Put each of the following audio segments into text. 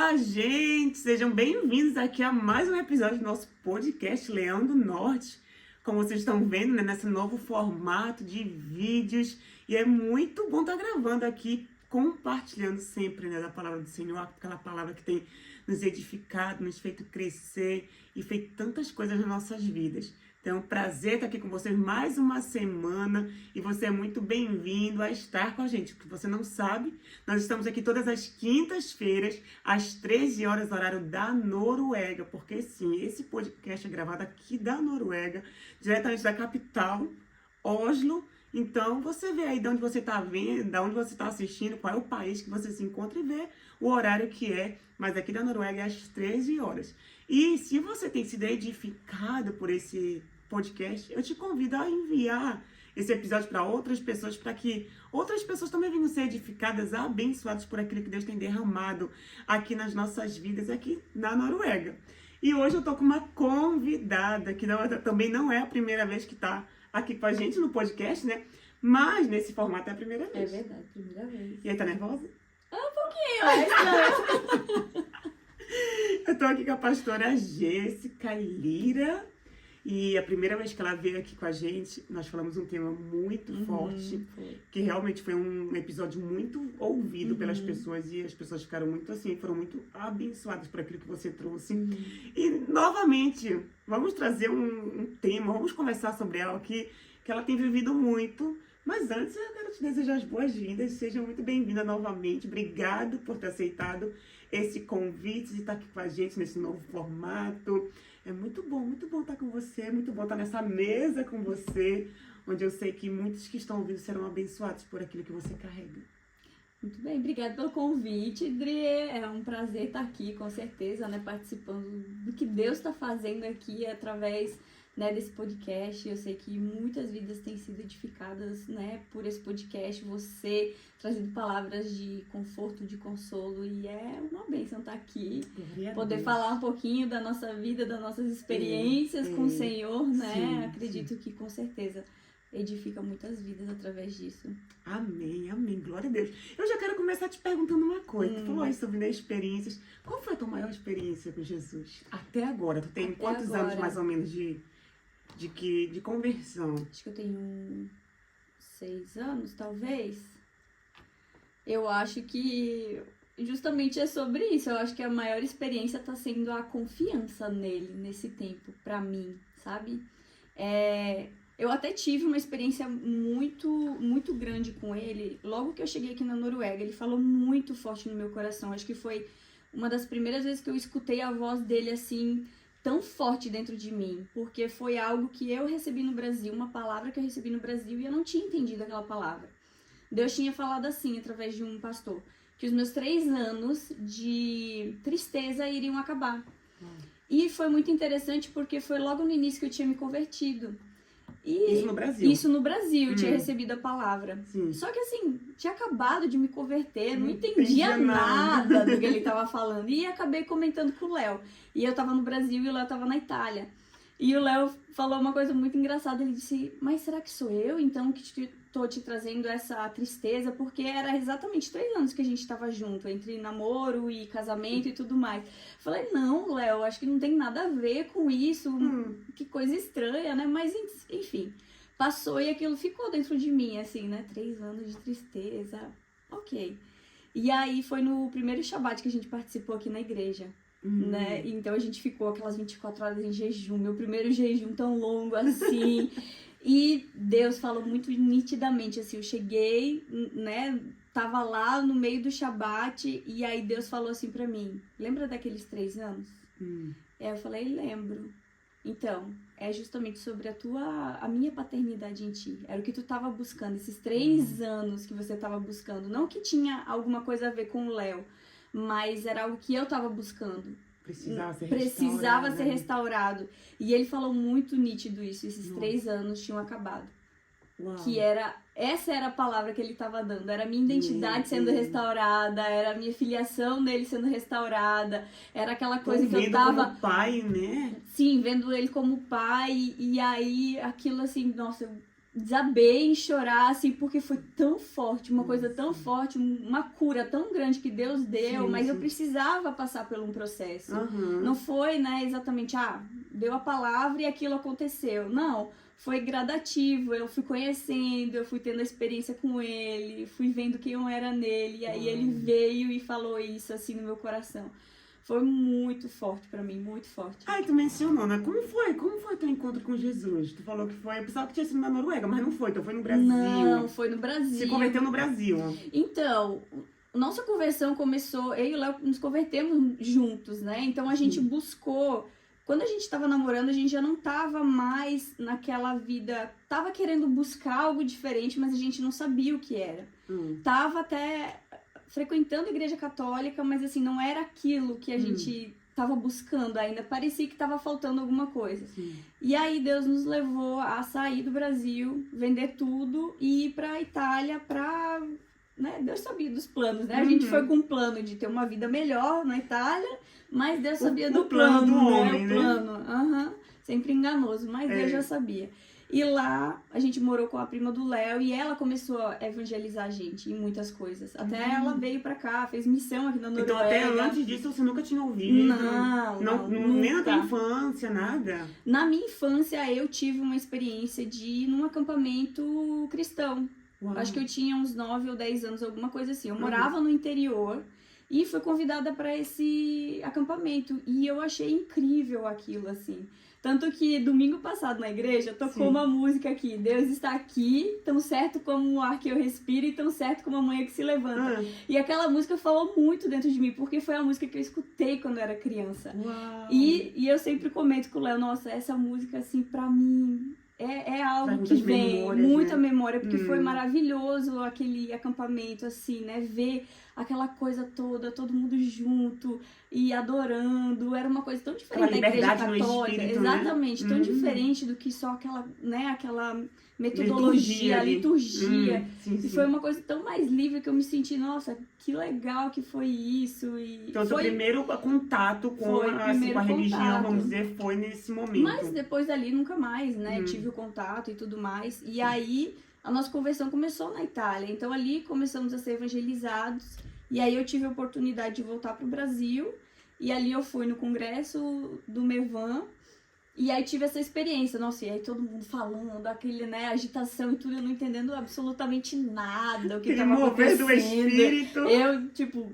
Olá, gente! Sejam bem-vindos aqui a mais um episódio do nosso podcast Leão do Norte. Como vocês estão vendo, né, nesse novo formato de vídeos. E é muito bom estar gravando aqui, compartilhando sempre, né, da palavra do Senhor, aquela palavra que tem nos edificado, nos feito crescer e feito tantas coisas nas nossas vidas. Então, é um prazer estar aqui com vocês mais uma semana e você é muito bem-vindo a estar com a gente. Porque você não sabe, nós estamos aqui todas as quintas-feiras, às 13 horas, horário da Noruega. Porque sim, esse podcast é gravado aqui da Noruega, diretamente da capital, Oslo. Então, você vê aí de onde você está vendo, de onde você está assistindo, qual é o país que você se encontra e vê o horário que é. Mas aqui da Noruega é às 13 horas. E se você tem sido edificado por esse podcast, eu te convido a enviar esse episódio para outras pessoas, para que outras pessoas também venham ser edificadas, abençoadas por aquilo que Deus tem derramado aqui nas nossas vidas, aqui na Noruega. E hoje eu tô com uma convidada, que também não é a primeira vez que tá aqui com a gente no podcast, né? Mas nesse formato é a primeira vez. É verdade, primeira vez. E aí, tá nervosa? Um pouquinho, mas Eu tô aqui com a pastora Jéssica Lira. E a primeira vez que ela veio aqui com a gente, nós falamos um tema muito forte, que realmente foi um episódio muito ouvido pelas pessoas, e as pessoas ficaram muito assim, foram muito abençoadas por aquilo que você trouxe. E, novamente, vamos trazer um tema, vamos conversar sobre algo que ela tem vivido muito. Mas antes, eu quero te desejar as boas-vindas, seja muito bem-vinda novamente. Obrigado por ter aceitado esse convite de estar aqui com a gente nesse novo formato. É muito bom estar com você, muito bom estar nessa mesa com você, onde eu sei que muitos que estão ouvindo serão abençoados por aquilo que você carrega. muito bem, obrigada pelo convite, Dri. É um prazer estar aqui, com certeza, né, participando do que Deus está fazendo aqui através, né, desse podcast. Eu sei que muitas vidas têm sido edificadas, né, por esse podcast, você trazendo palavras de conforto, de consolo, e é uma bênção estar aqui, poder falar um pouquinho da nossa vida, das nossas experiências com o Senhor, né? Sim, acredito que com certeza edifica muitas vidas através disso. Amém, amém, glória a Deus. Eu já quero começar te perguntando uma coisa. Tu falou aí sobre, né, experiências. Qual foi a tua maior experiência com Jesus? Até agora. Tu tem Até quantos agora. anos mais ou menos de conversão? Acho que eu tenho 6 anos, talvez. Eu acho que justamente é sobre isso. Eu acho que a maior experiência tá sendo a confiança nele nesse tempo, pra mim, sabe? Eu até tive uma experiência muito, muito grande com ele. Logo que eu cheguei aqui na Noruega, ele falou muito forte no meu coração. Acho que foi uma das primeiras vezes que eu escutei a voz dele assim, tão forte dentro de mim, porque foi algo que eu recebi no Brasil, uma palavra que eu recebi no Brasil, e eu não tinha entendido aquela palavra. Deus tinha falado assim, através de um pastor, que os meus 3 anos de tristeza iriam acabar. E foi muito interessante porque foi logo no início que eu tinha me convertido. E Isso no Brasil? Isso no Brasil, eu tinha recebido a palavra. Sim. Só que assim, tinha acabado de me converter, não entendia entendia nada do que ele estava falando. E acabei comentando com o Léo. E eu tava no Brasil e o Léo tava na Itália. E o Léo falou uma coisa muito engraçada, ele disse, mas será que sou eu então que tô te trazendo essa tristeza? Porque era exatamente 3 anos que a gente tava junto, entre namoro e casamento e tudo mais. Falei, não, Léo, acho que não tem nada a ver com isso, que coisa estranha, né? Mas enfim, passou e aquilo ficou dentro de mim, assim, né? 3 anos de tristeza, ok. E aí foi no primeiro Shabat que a gente participou aqui na igreja. Né? Então a gente ficou aquelas 24 horas em jejum, meu primeiro jejum tão longo assim. E Deus falou muito nitidamente, assim, eu cheguei, né, tava lá no meio do Shabat, e aí Deus falou assim pra mim, lembra daqueles 3 anos? Aí eu falei, lembro. Então, é justamente sobre a minha paternidade em ti. Era o que tu tava buscando, esses 3 anos que você tava buscando. Não que tinha alguma coisa a ver com o Léo, mas era algo que eu tava buscando. Precisava ser restaurado. E ele falou muito nítido isso. Esses 3 anos tinham acabado. Uau. Que essa era a palavra que ele estava dando. Era a minha identidade sendo restaurada, era a minha filiação nele sendo restaurada. Era aquela coisa que eu tava... como pai, né? Sim, vendo ele como pai. E aí, aquilo assim, nossa, desabei em chorar, assim, porque foi tão forte, uma coisa tão forte, uma cura tão grande que Deus deu, Sim, mas eu sim. precisava passar por um processo. Aham. Não foi, né, exatamente, deu a palavra e aquilo aconteceu. Não, foi gradativo, eu fui conhecendo, eu fui tendo a experiência com ele, fui vendo quem eu era nele, e aí ele veio e falou isso, assim, no meu coração. Foi muito forte pra mim, muito forte. Ai, tu mencionou, né? Como foi? Como foi teu encontro com Jesus? Tu falou que foi... Eu pensava que tinha sido na Noruega, mas não foi. Então foi no Brasil. Não, foi no Brasil. Se converteu no Brasil. Então, nossa conversão começou... Eu e o Léo nos convertemos juntos, né? Então a gente buscou... Quando a gente tava namorando, a gente já não tava mais naquela vida... Tava querendo buscar algo diferente, mas a gente não sabia o que era. Tava até... frequentando a igreja católica, mas assim, não era aquilo que a gente tava buscando ainda. Parecia que tava faltando alguma coisa. Sim. E aí Deus nos levou a sair do Brasil, vender tudo e ir pra Itália pra... Né? Deus sabia dos planos, né? A gente foi com um plano de ter uma vida melhor na Itália, mas Deus sabia do plano, do né? homem, O né? plano. Sempre enganoso, mas Deus já sabia. E lá a gente morou com a prima do Léo e ela começou a evangelizar a gente em muitas coisas. Até ela veio pra cá, fez missão aqui na Noruega. Então até antes disso você nunca tinha ouvido? Não, nem na tua nunca. infância, nada? Na minha infância eu tive uma experiência de ir num acampamento cristão. Uau. Acho que eu tinha uns 9 ou 10 anos, alguma coisa assim. Eu morava no interior e fui convidada para esse acampamento. E eu achei incrível aquilo, assim. Tanto que domingo passado na igreja tocou uma música aqui. Deus está aqui, tão certo como o ar que eu respiro e tão certo como a manhã que se levanta. E aquela música falou muito dentro de mim, porque foi a música que eu escutei quando eu era criança. Uau. E eu sempre comento com o Léo, nossa, essa música, assim, pra mim... É algo que vem, muita memória, porque foi maravilhoso aquele acampamento, assim, né? Ver aquela coisa toda, todo mundo junto e adorando. Era uma coisa tão diferente da igreja católica. Exatamente, tão diferente do que só aquela, né, aquela metodologia, liturgia. E foi uma coisa tão mais livre que eu me senti, nossa, que legal que foi isso. Então, o primeiro contato com a religião, vamos dizer, foi nesse momento. Mas depois dali nunca mais, né? Tive o contato e tudo mais. E aí a nossa conversão começou na Itália. Então ali começamos a ser evangelizados. E aí eu tive a oportunidade de voltar pro Brasil. E ali eu fui no congresso do Mevan. E aí tive essa experiência, nossa, e aí todo mundo falando, aquele, né, agitação e tudo, eu não entendendo absolutamente nada, o que tava acontecendo. Do espírito. Eu, tipo,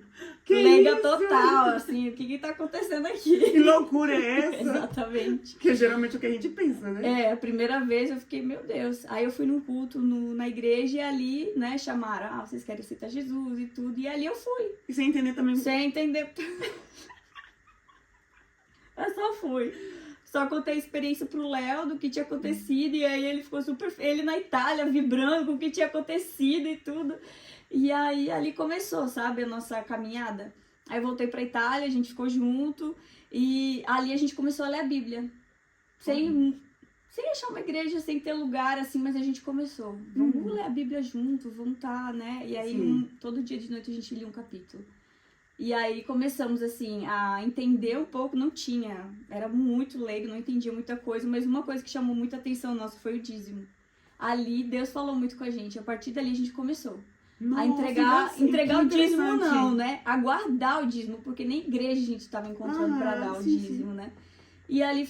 leiga total, assim, o que tá acontecendo aqui? Que loucura é essa? Exatamente. Que é geralmente o que a gente pensa, né? A primeira vez eu fiquei, meu Deus. Aí eu fui num culto na igreja e ali, né, chamaram, vocês querem aceitar Jesus e tudo, e ali eu fui. E sem entender também. Sem entender. Eu só fui. Só contei a experiência pro Léo do que tinha acontecido. E aí ele ficou super... Ele na Itália, vibrando com o que tinha acontecido e tudo. E aí ali começou, sabe, a nossa caminhada. Aí eu voltei pra Itália, a gente ficou junto. E ali a gente começou a ler a Bíblia. Sem achar uma igreja, sem ter lugar, assim. Mas a gente começou. Vamos ler a Bíblia junto, vamos tá, né? E aí todo dia de noite a gente lia um capítulo. E aí começamos, assim, a entender um pouco, era muito leigo, não entendia muita coisa, mas uma coisa que chamou muita atenção nossa foi o dízimo. Ali, Deus falou muito com a gente, a partir dali a gente começou a entregar o dízimo não, né? A guardar o dízimo, porque nem igreja a gente estava encontrando para dar o dízimo, né? E ali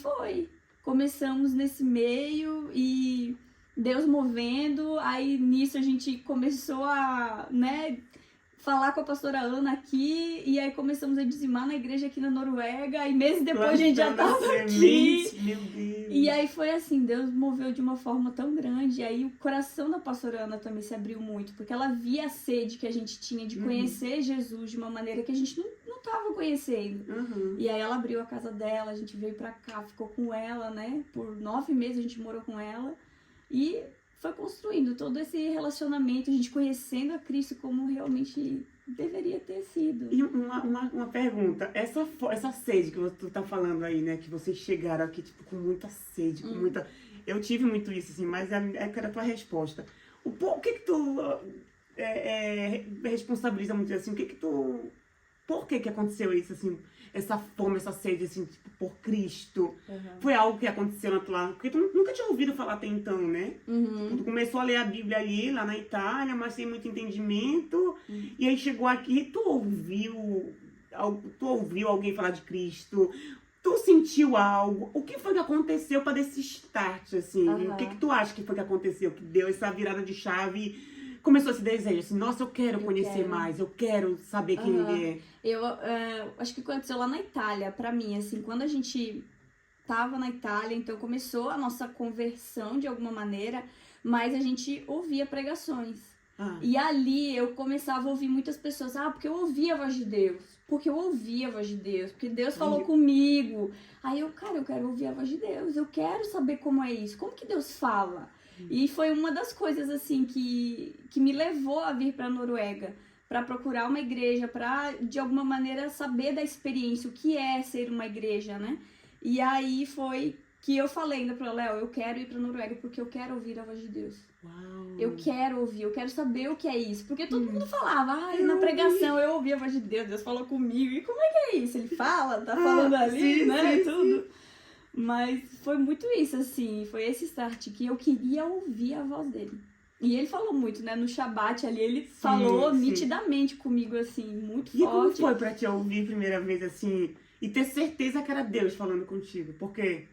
começamos nesse meio e Deus movendo, aí nisso a gente começou a, né... falar com a pastora Ana aqui, e aí começamos a dizimar na igreja aqui na Noruega, e meses depois a gente já tava aqui. Meu Deus. E aí foi assim, Deus moveu de uma forma tão grande, e aí o coração da pastora Ana também se abriu muito, porque ela via a sede que a gente tinha de conhecer Jesus de uma maneira que a gente não tava conhecendo. E aí ela abriu a casa dela, a gente veio pra cá, ficou com ela, né? Por 9 meses a gente morou com ela, e... foi construindo todo esse relacionamento, a gente conhecendo a Cristo como realmente deveria ter sido. E uma pergunta, essa sede que tu tá falando aí, né, que vocês chegaram aqui, tipo, com muita sede, com muita... Eu tive muito isso, assim, mas é que era a tua resposta. O que tu responsabiliza muito, assim, o que tu por que aconteceu isso, assim, essa fome, essa sede, assim, tipo, por Cristo? Uhum. Foi algo que aconteceu na tua... Porque tu nunca tinha ouvido falar até então, né? Uhum. Tu começou a ler a Bíblia ali, lá na Itália, mas sem muito entendimento. E aí chegou aqui, tu ouviu alguém falar de Cristo? Tu sentiu algo? O que foi que aconteceu para desse start, assim? O que tu acha que foi que aconteceu? Que deu essa virada de chave... Começou esse desejo, assim, nossa, eu quero conhecer mais, eu quero saber quem ele é. Eu acho que aconteceu lá na Itália, pra mim, assim, quando a gente tava na Itália, então começou a nossa conversão de alguma maneira, mas a gente ouvia pregações. E ali eu começava a ouvir muitas pessoas, porque eu ouvia a voz de Deus, porque Deus falou comigo. Aí eu quero ouvir a voz de Deus, eu quero saber como é isso, como que Deus fala. E foi uma das coisas, assim, que me levou a vir pra Noruega, para procurar uma igreja, para de alguma maneira saber da experiência, o que é ser uma igreja, né? E aí foi que eu falei ainda para o Léo, eu quero ir para Noruega porque eu quero ouvir a voz de Deus. Uau. Eu quero ouvir, eu quero saber o que é isso. Porque todo mundo falava, na pregação eu ouvi a voz de Deus, Deus falou comigo. E como é que é isso? Ele fala, tá falando ali, sim, né? Sim, tudo. Sim. Mas foi muito isso, assim, foi esse start que eu queria ouvir a voz dele. E ele falou muito, né? No Shabat ali, ele falou nitidamente comigo, assim, muito forte. E como foi pra te ouvir a primeira vez, assim, e ter certeza que era Deus falando contigo? Porque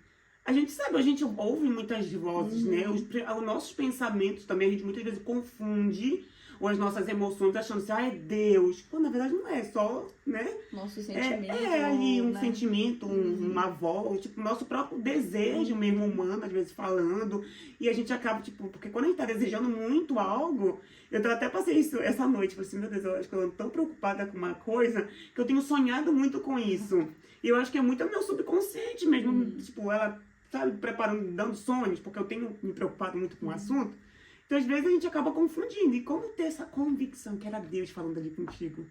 a gente sabe, a gente ouve muitas vozes, né? Os nossos pensamentos também, a gente muitas vezes confunde ou as nossas emoções achando assim, é Deus. Pô, na verdade não é, só, né? Nosso sentimento. É ali um sentimento, uma voz, tipo, nosso próprio desejo mesmo humano, às vezes falando. E a gente acaba, tipo, porque quando a gente tá desejando muito algo, eu até passei isso essa noite, falei assim, meu Deus, eu acho que eu tô tão preocupada com uma coisa que eu tenho sonhado muito com isso. E eu acho que é muito meu subconsciente mesmo, tipo, ela, sabe, preparando, dando sonhos, porque eu tenho me preocupado muito com o assunto. Então, às vezes, a gente acaba confundindo. E como ter essa convicção que era Deus falando ali contigo?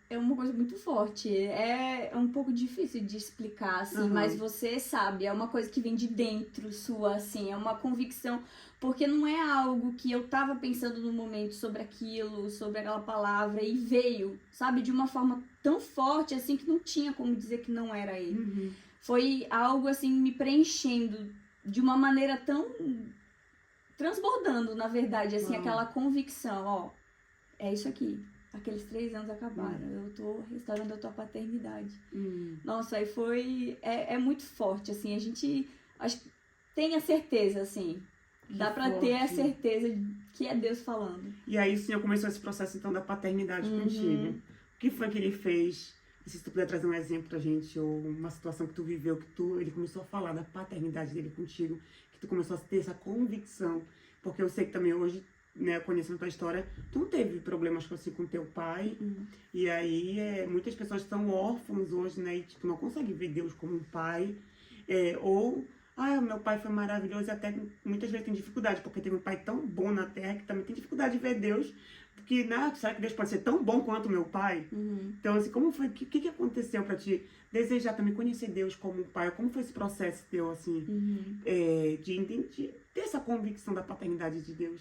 É uma coisa muito forte. É um pouco difícil de explicar, assim, mas você sabe, é uma coisa que vem de dentro sua, assim, é uma convicção, porque não é algo que eu tava pensando no momento sobre aquilo, sobre aquela palavra, e veio, sabe, de uma forma tão forte, assim, que não tinha como dizer que não era ele. Foi algo, assim, me preenchendo de uma maneira tão... transbordando, na verdade, assim, aquela convicção, é isso aqui. Aqueles 3 anos acabaram, eu tô restaurando a tua paternidade. Nossa, aí foi... É muito forte, assim, a gente acho que tem a certeza, assim, dá pra ter a certeza que é Deus falando. E aí o Senhor começou esse processo, então, da paternidade contigo. O que foi que ele fez? Se tu puder trazer um exemplo pra gente, ou uma situação que tu viveu, que ele começou a falar da paternidade dele contigo, que tu começou a ter essa convicção, porque eu sei que também hoje, né, conhecendo a tua história, tu não teve problemas assim com teu pai, e aí muitas pessoas são órfãos hoje, né, e tipo, não conseguem ver Deus como um pai, ou, meu pai foi maravilhoso, e até muitas vezes tem dificuldade, porque tem um pai tão bom na terra que também tem dificuldade de ver Deus, porque, né, será que Deus pode ser tão bom quanto meu pai? Então, assim, como foi, o que aconteceu pra te desejar também conhecer Deus como pai? Como foi esse processo teu, assim, de ter essa convicção da paternidade de Deus?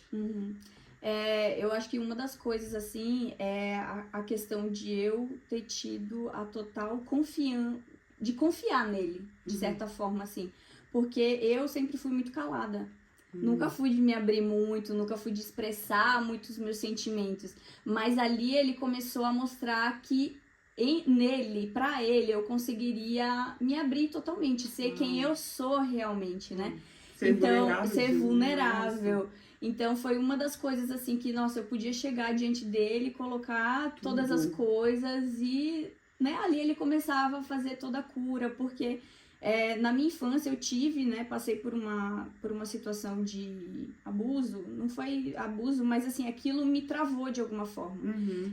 Eu acho que uma das coisas, assim, é a questão de eu ter tido a total confiança, de confiar nele, de certa forma, assim, porque eu sempre fui muito calada. Nunca fui de me abrir muito, nunca fui de expressar muito os meus sentimentos. Mas ali ele começou a mostrar que nele, pra ele, eu conseguiria me abrir totalmente, ser quem eu sou realmente, né? Ser vulnerável. Então foi uma das coisas assim que, nossa, eu podia chegar diante dele, colocar todas as coisas e, né, ali ele começava a fazer toda a cura, porque... na minha infância eu tive, né, passei por uma situação de abuso, não foi abuso, mas assim, aquilo me travou de alguma forma.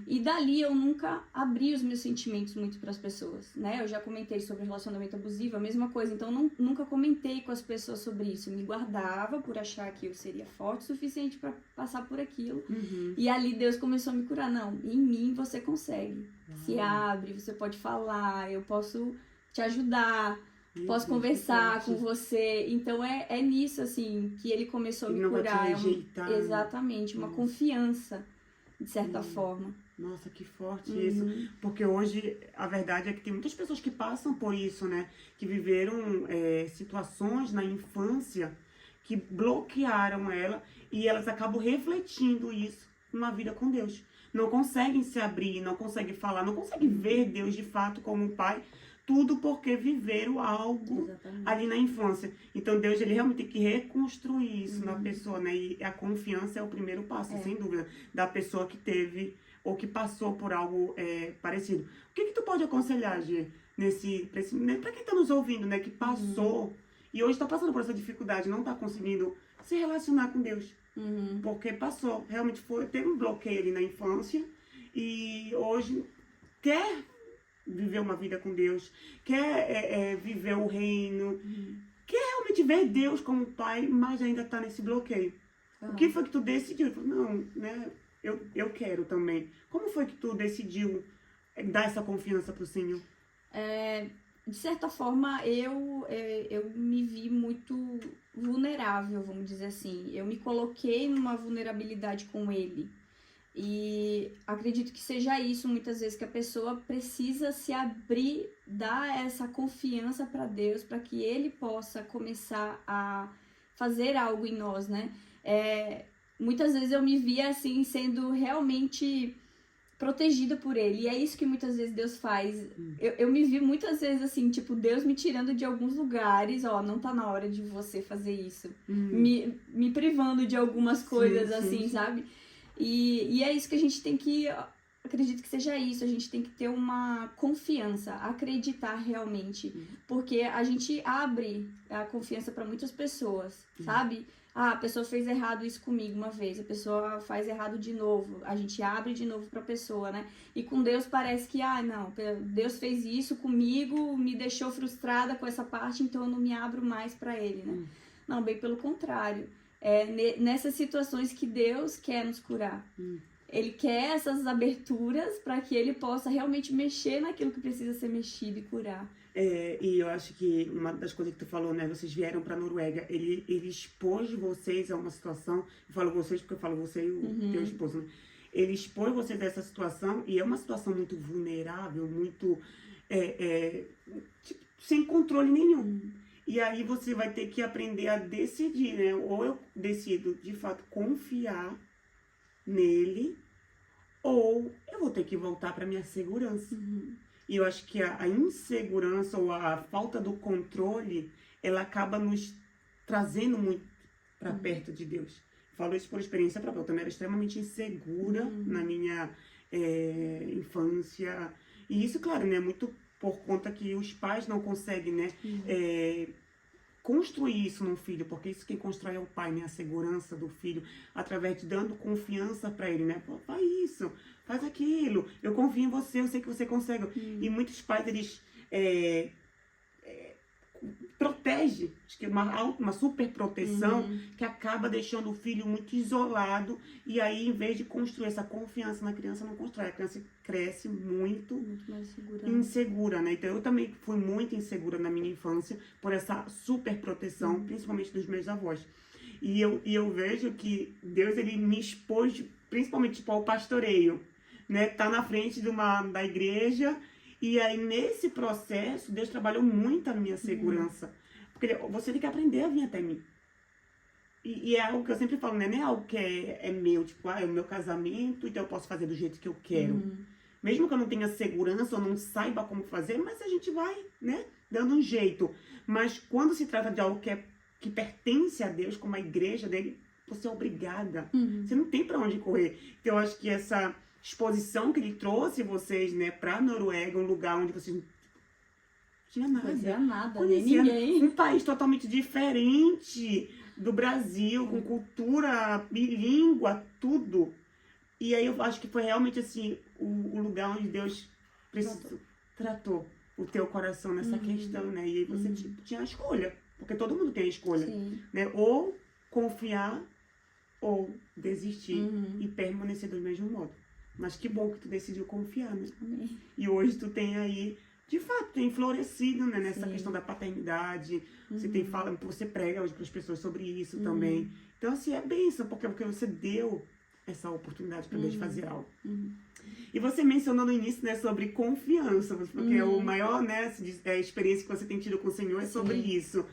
E dali eu nunca abri os meus sentimentos muito para as pessoas, né, eu já comentei sobre relacionamento abusivo, a mesma coisa, então nunca comentei com as pessoas sobre isso, eu me guardava por achar que eu seria forte o suficiente para passar por aquilo, e ali Deus começou a me curar, não, em mim você consegue, se abre, você pode falar, eu posso te ajudar, posso conversar com você. Então é nisso, assim, que ele começou a me curar. Exatamente, uma confiança, de certa forma. Nossa, que forte isso. Porque hoje, a verdade é que tem muitas pessoas que passam por isso, né? Que viveram situações na infância que bloquearam ela e elas acabam refletindo isso numa vida com Deus. Não conseguem se abrir, não conseguem falar, não conseguem ver Deus de fato como um pai. Tudo porque viveram algo ali na infância. Então, Deus, ele realmente tem que reconstruir isso na pessoa, né? E a confiança é o primeiro passo, sem dúvida, da pessoa que teve ou que passou por algo parecido. O que tu pode aconselhar, Gê, para quem tá nos ouvindo, né? Que passou e hoje tá passando por essa dificuldade, não tá conseguindo se relacionar com Deus. Porque passou, realmente teve um bloqueio ali na infância e hoje quer viver uma vida com Deus, quer viver o reino, quer realmente ver Deus como pai, mas ainda tá nesse bloqueio. O que foi que tu decidiu? Não, né? Eu quero também. Como foi que tu decidiu dar essa confiança pro Senhor? De certa forma, eu me vi muito vulnerável, vamos dizer assim. Eu me coloquei numa vulnerabilidade com ele. E acredito que seja isso, muitas vezes, que a pessoa precisa se abrir, dar essa confiança para Deus, para que Ele possa começar a fazer algo em nós, né? Muitas vezes eu me via, assim, sendo realmente protegida por Ele. E é isso que muitas vezes Deus faz. Eu me vi muitas vezes, assim, tipo, Deus me tirando de alguns lugares. Ó, não tá na hora de você fazer isso. Me privando de algumas coisas, assim, sabe? E é isso que a gente tem que, acredito que seja isso, a gente tem que ter uma confiança, acreditar realmente, porque a gente abre a confiança para muitas pessoas, sabe? A pessoa fez errado isso comigo uma vez, a pessoa faz errado de novo, a gente abre de novo para a pessoa, né? E com Deus parece que, não, Deus fez isso comigo, me deixou frustrada com essa parte, então eu não me abro mais para Ele, né? Não, bem pelo contrário. Nessas situações que Deus quer nos curar. Ele quer essas aberturas para que Ele possa realmente mexer naquilo que precisa ser mexido e curar. E eu acho que uma das coisas que tu falou, né? Vocês vieram pra Noruega, ele expôs vocês a uma situação. Eu falo vocês porque eu falo você e o teu esposo, né? Ele expôs vocês a essa situação e é uma situação muito vulnerável, muito tipo, sem controle nenhum. E aí você vai ter que aprender a decidir, né? Ou eu decido, de fato, confiar nele, ou eu vou ter que voltar para minha segurança. E eu acho que a insegurança ou a falta do controle, ela acaba nos trazendo muito para perto de Deus. Falo isso por experiência própria. Eu também era extremamente insegura na minha infância. E isso, claro, né? Muito por conta que os pais não conseguem, né, construir isso no filho, porque isso quem constrói é o pai, né, a segurança do filho, através de dando confiança para ele, né, pô, faz isso, faz aquilo, eu confio em você, eu sei que você consegue. E muitos pais, eles protege, acho que uma super proteção que acaba deixando o filho muito isolado e aí em vez de construir essa confiança na criança, não constrói, a criança cresce muito mais insegura, né? Então eu também fui muito insegura na minha infância por essa super proteção, principalmente dos meus avós. E eu vejo que Deus, ele me expôs principalmente tipo, ao pastoreio, né? Tá na frente da igreja. E aí, nesse processo, Deus trabalhou muito a minha segurança. Porque você tem que aprender a vir até mim. E é algo que eu sempre falo, né? Não é algo que é meu, tipo, é o meu casamento, então eu posso fazer do jeito que eu quero. Mesmo que eu não tenha segurança ou não saiba como fazer, mas a gente vai, né? Dando um jeito. Mas quando se trata de algo que pertence a Deus, como a igreja dele, você é obrigada. Você não tem pra onde correr. Então, eu acho que essa exposição que ele trouxe vocês, né, pra Noruega, um lugar onde vocês não tinha nada. Conhecia nada, nem ninguém. Um país totalmente diferente do Brasil, com cultura bilíngua, tudo. E aí eu acho que foi realmente assim, o lugar onde Deus tratou o teu coração nessa questão, né? E aí você tinha a escolha, porque todo mundo tem a escolha, né? Ou confiar ou desistir e permanecer do mesmo modo. Mas que bom que tu decidiu confiar, né? Amém. E hoje tu tem aí, de fato, tem florescido, né? Nessa questão da paternidade. Você tem você prega hoje para as pessoas sobre isso também. Então, assim, é bênção, porque você deu essa oportunidade para Deus fazer algo. E você mencionou no início, né, sobre confiança, porque é o maior, né, experiência que você tem tido com o Senhor é sobre isso.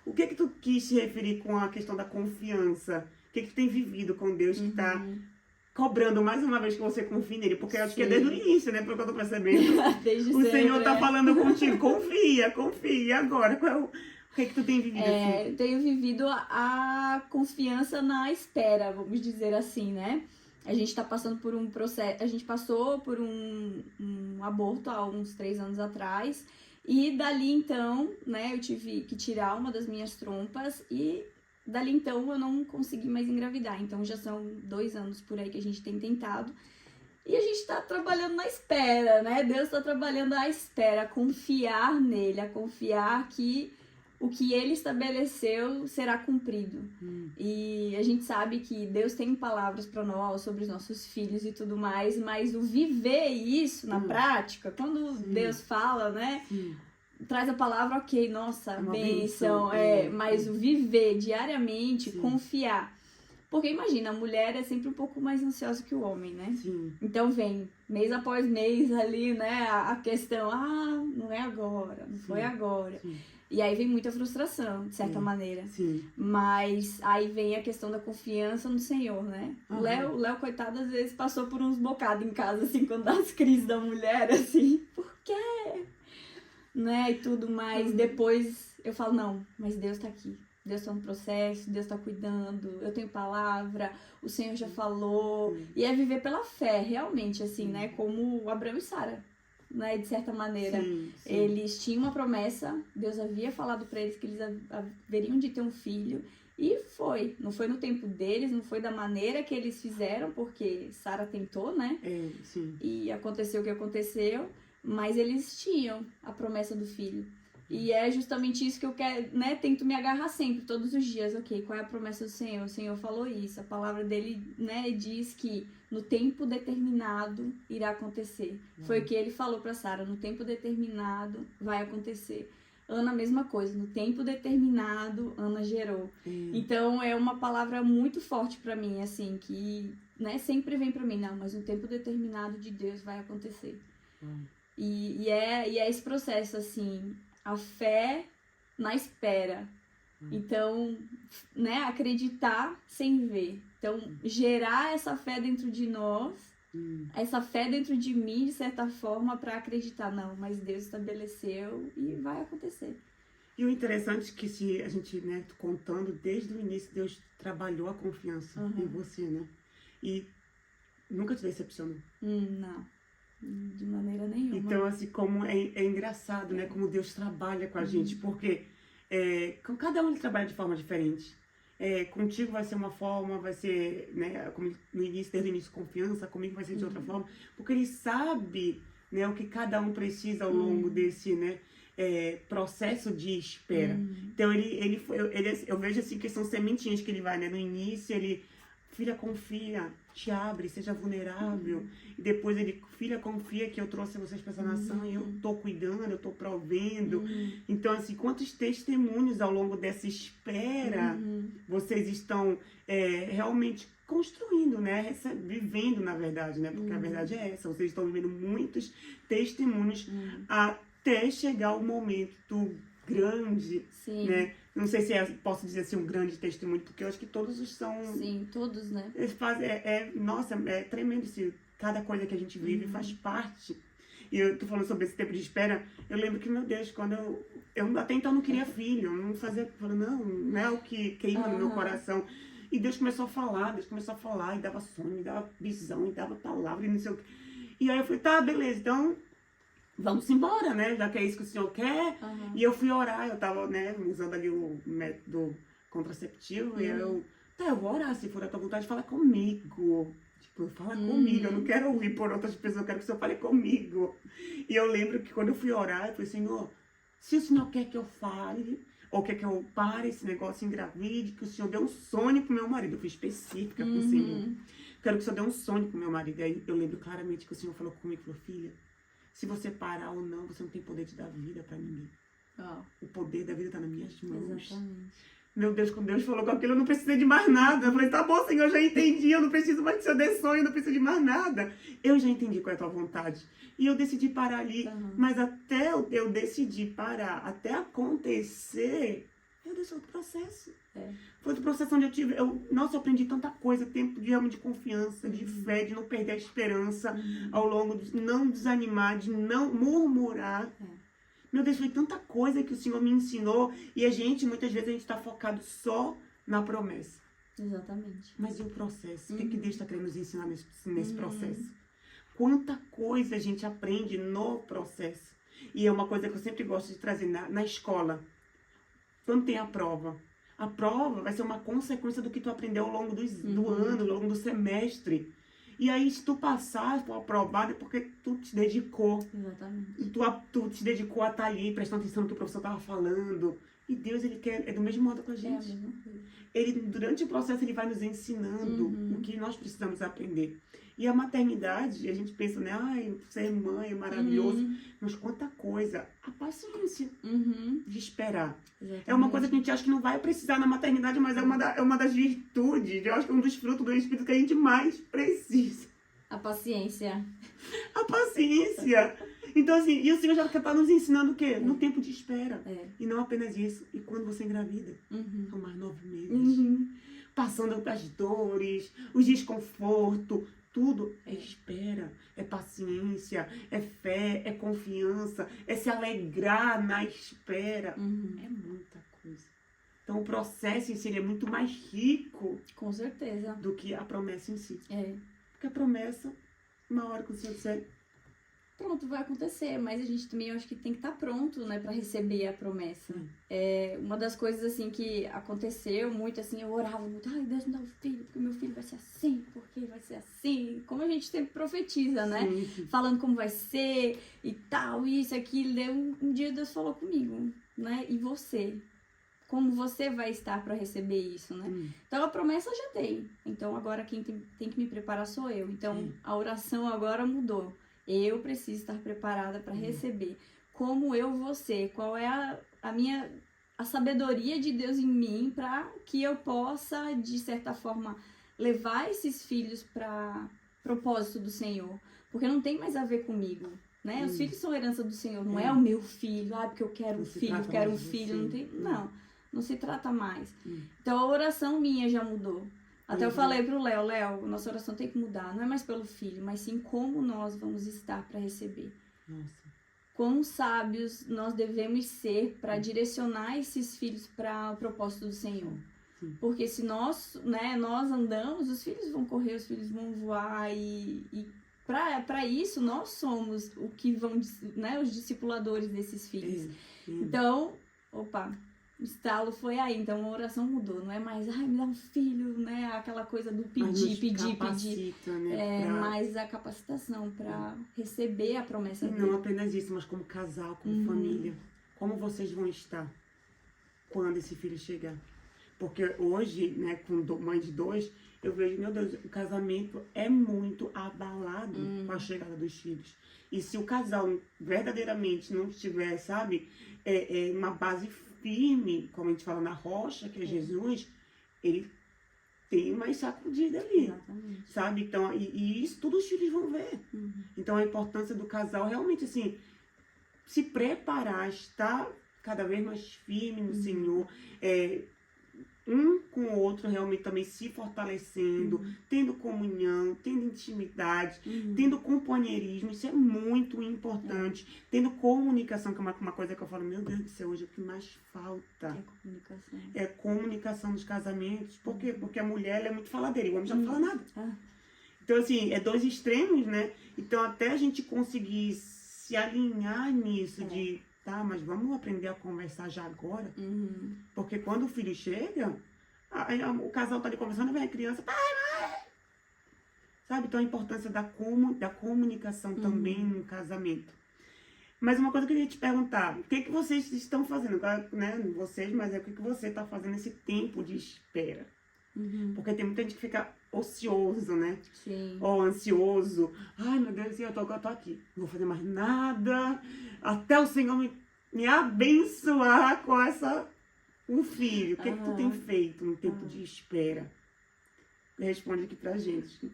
O que tu quis se referir com a questão da confiança? O que tu tem vivido com Deus que tá cobrando mais uma vez que você confie nele? Porque eu acho que é desde o início, né, pelo que eu tô percebendo. Desde o sempre, Senhor tá falando contigo, confia. E agora? O que tu tem vivido assim? Eu tenho vivido a confiança na espera, vamos dizer assim, né? A gente tá passando por um processo, a gente passou por um aborto há uns 3 anos atrás, e dali então, né, eu tive que tirar uma das minhas trompas, e dali então eu não consegui mais engravidar. Então já são 2 anos por aí que a gente tem tentado, e a gente tá trabalhando na espera, né? Deus tá trabalhando à espera, a confiar nele, a confiar que o que ele estabeleceu será cumprido. E a gente sabe que Deus tem palavras para nós sobre os nossos filhos e tudo mais, mas o viver isso na prática, quando Deus fala, né? Traz a palavra, ok, nossa, bênção, mas o viver diariamente, confiar. Porque imagina, a mulher é sempre um pouco mais ansiosa que o homem, né? Então vem, mês após mês ali, né, a questão, não é agora, não foi agora. E aí vem muita frustração, de certa maneira. Mas aí vem a questão da confiança no Senhor, né? O Léo, coitado, às vezes passou por uns bocados em casa, assim, quando dá as crises da mulher, assim, por quê? Né? E tudo mais. Depois eu falo, não, mas Deus tá aqui. Deus tá no processo, Deus tá cuidando, eu tenho palavra, o Senhor já falou. E é viver pela fé, realmente, assim, né? Como Abraão e Sara. Né, de certa maneira, eles tinham uma promessa, Deus havia falado para eles que eles haveriam de ter um filho, e não foi no tempo deles, não foi da maneira que eles fizeram, porque Sara tentou, né? E aconteceu o que aconteceu, mas eles tinham a promessa do filho. E é justamente isso que eu quero, né? Tento me agarrar sempre, todos os dias. Ok, qual é a promessa do Senhor? O Senhor falou isso. A palavra dele, né, diz que no tempo determinado irá acontecer. Foi o que ele falou para Sara. No tempo determinado vai acontecer. Ana, a mesma coisa. No tempo determinado, Ana gerou. Então, é uma palavra muito forte para mim, assim, que, né, sempre vem para mim. Não, mas no tempo determinado de Deus vai acontecer. E é esse processo, assim, a fé na espera. Então, né, acreditar sem ver. Então, gerar essa fé dentro de nós, essa fé dentro de mim, de certa forma, para acreditar. Não, mas Deus estabeleceu e vai acontecer. E o interessante é que se a gente, né, contando, desde o início, Deus trabalhou a confiança em você, né? E nunca te decepcionou. Não. De maneira nenhuma. Então, assim, como é engraçado, né? Como Deus trabalha com a gente, porque com cada um ele trabalha de forma diferente. Contigo vai ser uma forma, vai ser, né, como no início, desde o início, confiança, comigo vai ser de outra forma, porque ele sabe, né, o que cada um precisa ao longo desse, né, processo de espera. Então, eu vejo assim que são sementinhas que ele vai, né? No início, ele, filha, confia, te abre, seja vulnerável. E depois ele, filha, confia que eu trouxe vocês para essa nação e eu tô cuidando, eu tô provendo. Então, assim, quantos testemunhos ao longo dessa espera vocês estão realmente construindo, né? Vivendo, na verdade, né? Porque a verdade é essa. Vocês estão vivendo muitos testemunhos até chegar o momento grande, né? Não sei se posso dizer assim um grande testemunho, porque eu acho que todos são... Sim, todos, né? Eles fazem, nossa, é tremendo isso. Cada coisa que a gente vive faz parte. E eu tô falando sobre esse tempo de espera, eu lembro que, meu Deus, quando eu até então não queria filho, não fazia, não é o que queima no meu coração. E Deus começou a falar, e dava sonho, e dava visão, e dava palavra, e não sei o que. E aí eu falei, tá, beleza, então vamos embora, né? Já que é isso que o Senhor quer. E eu fui orar, eu tava, né, usando ali o método contraceptivo, e eu vou orar, se for a tua vontade, fala comigo. Tipo, fala comigo, eu não quero ouvir por outras pessoas, eu quero que o Senhor fale comigo. E eu lembro que quando eu fui orar, eu falei, Senhor, se o Senhor quer que eu fale, ou quer que eu pare esse negócio, engravide, que o Senhor dê um sonho pro meu marido. Eu fui específica com o Senhor. Quero que o Senhor dê um sonho pro meu marido. E aí eu lembro claramente que o Senhor falou comigo, falou, filha, se você parar ou não, você não tem poder de dar vida pra ninguém. O poder da vida tá nas minhas mãos. Exatamente. Meu Deus, quando Deus falou com aquilo, eu não precisei de mais nada. Eu falei, tá bom, Senhor, eu já entendi, eu não preciso mais que o Senhor dê sonho, eu não preciso de mais nada. Eu já entendi qual é a tua vontade. E eu decidi parar ali. Mas até eu decidir parar, até acontecer, eu deixei outro processo. Foi outro processo onde nossa, eu aprendi tanta coisa, tempo de realmente de confiança, de fé, de não perder a esperança ao longo, de não desanimar, de não murmurar. Meu Deus, foi tanta coisa que o Senhor me ensinou e muitas vezes a gente está focado só na promessa. Exatamente. Mas e o processo? O que Deus está querendo nos ensinar nesse processo? Quanta coisa a gente aprende no processo. E é uma coisa que eu sempre gosto de trazer na escola. Quando tem a prova vai ser uma consequência do que tu aprendeu ao longo do ano, ao longo do semestre. E aí, se tu passar, for aprovado, é porque tu te dedicou. Exatamente. E tu te dedicou a estar ali, prestando atenção no que o professor estava falando. E Deus, ele quer, é do mesmo modo com a gente. É a mesma coisa. Ele, durante o processo, ele vai nos ensinando o que nós precisamos aprender. E a maternidade, a gente pensa, né? Ai, ser mãe é maravilhoso. Mas quanta coisa. A paciência de esperar. Exatamente. É uma coisa que a gente acha que não vai precisar na maternidade, mas é uma das virtudes. Eu acho que é um dos frutos do Espírito que a gente mais precisa. A paciência. A paciência. Então, assim, e o Senhor já está nos ensinando o quê? No tempo de espera. E não apenas isso. E quando você engravida? São mais 9 meses. Passando as dores, os desconfortos. Tudo é espera, é paciência, é fé, é confiança, é se alegrar na espera. É muita coisa. Então, o processo em si é muito mais rico. Com certeza. Do que a promessa em si. É. Porque a promessa, uma hora que o Senhor disser, pronto, vai acontecer, mas a gente também, eu acho que tem que estar pronto, né, pra receber a promessa. Uma das coisas, assim, que aconteceu muito, assim, eu orava muito, ai, Deus me dá um filho, porque meu filho vai ser assim, porque vai ser assim, como a gente sempre profetiza, né, falando como vai ser e tal, isso, aquilo, daí um dia Deus falou comigo, né, e você? Como você vai estar para receber isso, né? Então, a promessa eu já dei. Então, agora quem tem que me preparar sou eu. Então, a oração agora mudou. Eu preciso estar preparada para receber. Como eu vou ser? Qual é a sabedoria de Deus em mim para que eu possa, de certa forma, levar esses filhos para propósito do Senhor? Porque não tem mais a ver comigo, né? Os filhos são herança do Senhor. Não é o meu filho. Ah, porque eu quero um filho, eu quero um filho. Não tem... Não se trata mais. Então, a oração minha já mudou. Até eu falei pro Léo, nossa oração tem que mudar. Não é mais pelo filho, mas sim como nós vamos estar para receber. Nossa. Quão sábios nós devemos ser para direcionar esses filhos para o propósito do Senhor. Porque se nós andamos, os filhos vão correr, os filhos vão voar e para isso nós somos o que vão, né, os discipuladores desses filhos. Então, o estalo foi aí, então a oração mudou, não é mais, ai, me dá um filho, né, aquela coisa do pedir, né, mas a capacitação para receber a promessa dele. Não apenas isso, mas como casal, como família, como vocês vão estar quando esse filho chegar. Porque hoje, né, com mãe de 2, eu vejo, meu Deus, o casamento é muito abalado com a chegada dos filhos. E se o casal verdadeiramente não tiver, sabe, uma base firme, como a gente fala, na rocha, que é Jesus, ele tem uma sacudida ali. Exatamente. Sabe? Então, e isso tudo os filhos vão ver. Então, a importância do casal realmente, assim, se preparar, estar cada vez mais firme no Senhor, um com o outro realmente também se fortalecendo, tendo comunhão, tendo intimidade, tendo companheirismo, isso é muito importante, tendo comunicação, que é uma coisa que eu falo, meu Deus do céu, hoje é o que mais falta. É comunicação nos casamentos. Por quê? Porque a mulher ela é muito faladeira e o homem já não fala nada. Então, assim, é 2 extremos, né? Então, até a gente conseguir se alinhar nisso de... Tá, mas vamos aprender a conversar já agora. Porque quando o filho chega, o casal tá ali conversando, vem a criança, pai, mãe. Sabe? Então a importância da comunicação também no casamento. Mas uma coisa que eu queria te perguntar, o que vocês estão fazendo? Né? Vocês, mas o que você está fazendo nesse tempo de espera? Porque tem muita gente que fica ocioso, né? Sim. Ou ansioso. Ai, meu Deus, eu tô aqui. Não vou fazer mais nada. Até o Senhor me abençoar com essa um filho, o que é que tu tem Aham. feito no tempo de espera? Responde aqui pra gente.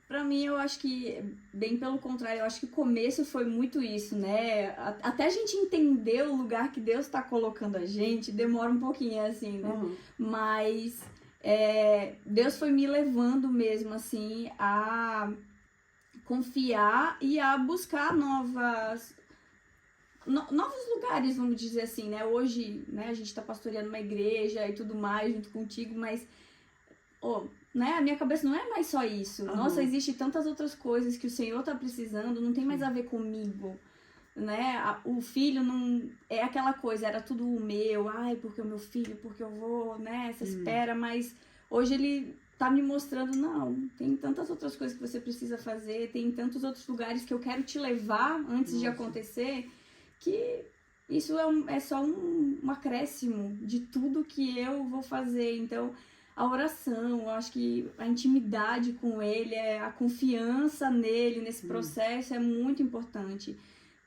Pra mim, eu acho que, bem pelo contrário, eu acho que o começo foi muito isso, né? Até a gente entender o lugar que Deus tá colocando a gente, demora um pouquinho, assim, né? Uhum. Mas Deus foi me levando mesmo, assim, a confiar e a buscar novos lugares, vamos dizer assim, né? Hoje, né, a gente tá pastoreando uma igreja e tudo mais junto contigo, mas né, a minha cabeça não é mais só isso. Uhum. Nossa, existe tantas outras coisas que o Senhor tá precisando, não tem mais a ver comigo, né? O filho não é aquela coisa, era tudo meu, ai, porque o meu filho, porque eu vou, né, essa espera, mas hoje ele tá me mostrando, não, tem tantas outras coisas que você precisa fazer, tem tantos outros lugares que eu quero te levar antes de acontecer, que isso é só um acréscimo de tudo que eu vou fazer. Então, a oração, eu acho que a intimidade com ele, a confiança nele, nesse processo é muito importante.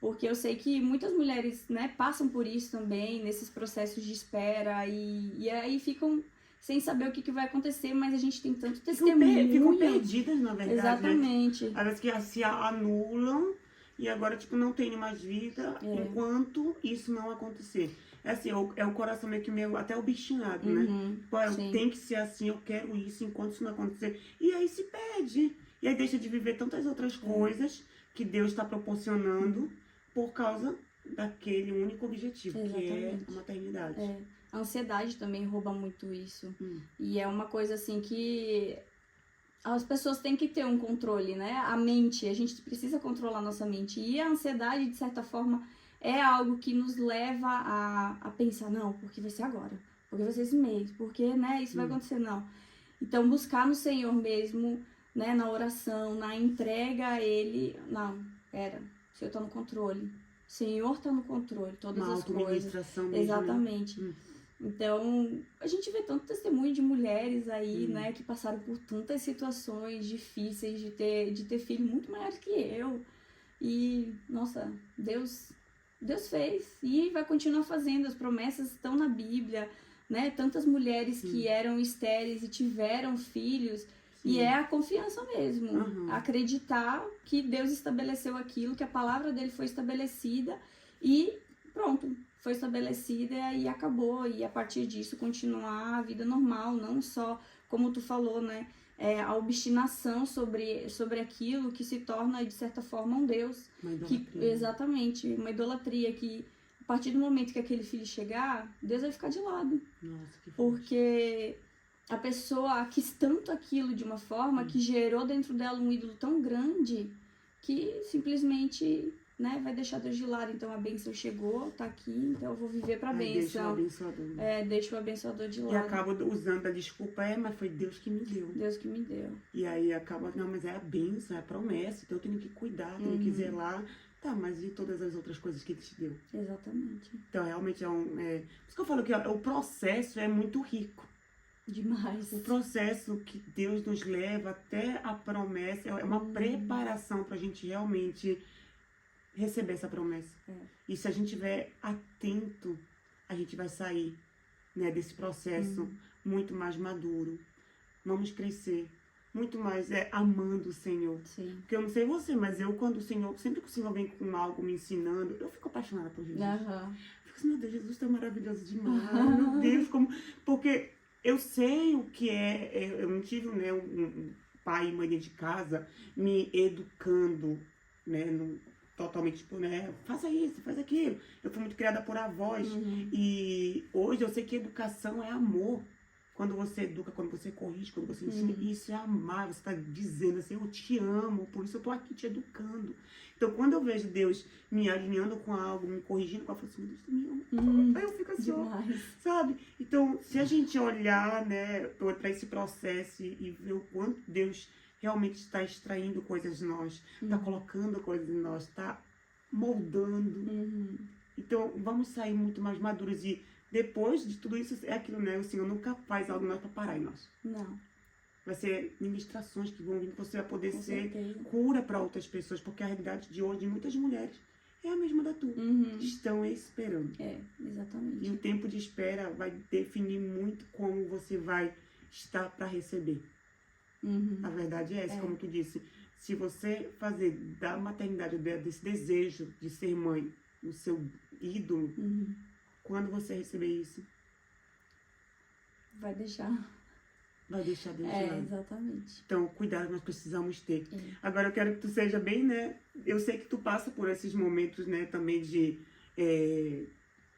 Porque eu sei que muitas mulheres, né, passam por isso também, nesses processos de espera, e aí ficam sem saber o que vai acontecer, mas a gente tem tanto testemunho. Ficam perdidas, na verdade. Exatamente. Né? Às vezes que se anulam e agora, tipo, não tem mais vida enquanto isso não acontecer. É assim, é o coração meio que meio até obstinado, né? Pô, tem que ser assim, eu quero isso enquanto isso não acontecer. E aí se perde. E aí deixa de viver tantas outras coisas que Deus está proporcionando por causa daquele único objetivo, que é a maternidade. A ansiedade também rouba muito isso. E é uma coisa assim que as pessoas têm que ter um controle, né? A mente, a gente precisa controlar a nossa mente. E a ansiedade, de certa forma, é algo que nos leva a pensar, não, porque vai ser agora, porque vai ser esse mês, porque, né, isso vai acontecer, não. Então, buscar no Senhor mesmo, né, na oração, na entrega a Ele, não, pera, o Senhor tá no controle, o Senhor tá no controle, todas as coisas. Mesmo, exatamente. Né? Então, a gente vê tanto testemunho de mulheres aí, né, que passaram por tantas situações difíceis de ter filho muito maiores que eu. E, nossa, Deus fez e vai continuar fazendo. As promessas estão na Bíblia, né? Tantas mulheres que eram estéreis e tiveram filhos. E é a confiança mesmo. Acreditar que Deus estabeleceu aquilo, que a palavra dele foi estabelecida e pronto. Foi estabelecida e acabou. E a partir disso continuar a vida normal, não só, como tu falou, né? A obstinação sobre aquilo que se torna, de certa forma, um Deus. Uma idolatria. Exatamente, uma idolatria que, a partir do momento que aquele filho chegar, Deus vai ficar de lado. Nossa, que porque a pessoa quis tanto aquilo de uma forma que gerou dentro dela um ídolo tão grande que simplesmente, né, vai deixar Deus de lado. Então a bênção chegou, tá aqui, então eu vou viver pra bênção. Deixa o abençoador de lado. E acaba usando a desculpa, mas foi Deus que me deu. Deus que me deu. E aí acaba, não, mas é a bênção, é a promessa, então eu tenho que cuidar, tenho que zelar. Tá, mas e todas as outras coisas que ele te deu? Exatamente. Então realmente por isso que eu falo que o processo é muito rico. Demais. O processo que Deus nos leva até a promessa é uma preparação pra gente realmente receber essa promessa. E se a gente estiver atento, a gente vai sair, né, desse processo muito mais maduro. Vamos crescer muito mais amando o Senhor. Sim. Porque eu não sei você, mas sempre que o Senhor vem com algo me ensinando, eu fico apaixonada por Jesus. Eu fico assim, meu Deus, Jesus tá maravilhoso demais. Meu Deus, porque eu sei o que eu não tive, né, um pai e mãe dentro de casa me educando, né, totalmente, tipo, né, faça isso, faz aquilo. Eu fui muito criada por avós. E hoje eu sei que educação é amor. Quando você educa, quando você corrige, quando você ensina, isso é amar. Você está dizendo assim, eu te amo, por isso eu tô aqui te educando. Então, quando eu vejo Deus me alinhando com algo, me corrigindo, eu falo assim, Deus, tu me ama. Aí eu fico assim, sabe? Então, se a gente olhar, né, para esse processo e ver o quanto Deus realmente está extraindo coisas de nós, está colocando coisas em nós, está moldando. Então, vamos sair muito mais maduros. E depois de tudo isso, é aquilo, né? O Senhor nunca faz algo mais para parar em nós. Não. Vai ser ministrações que vão vir, que você vai poder ser cura para outras pessoas, porque a realidade de hoje de muitas mulheres é a mesma da tua. Uhum. Estão esperando. É, E exatamente. o tempo de espera vai definir muito como você vai estar para receber. Uhum. A verdade é essa, É. como tu disse. Se você fazer da maternidade, desse desejo de ser mãe, o seu ídolo, Uhum. quando você receber isso, Vai deixar. vai deixar Deus de É, lado. exatamente. Então, cuidado nós precisamos ter. É. Agora, eu quero que tu seja bem, né? Eu sei que tu passa por esses momentos, né? Também de...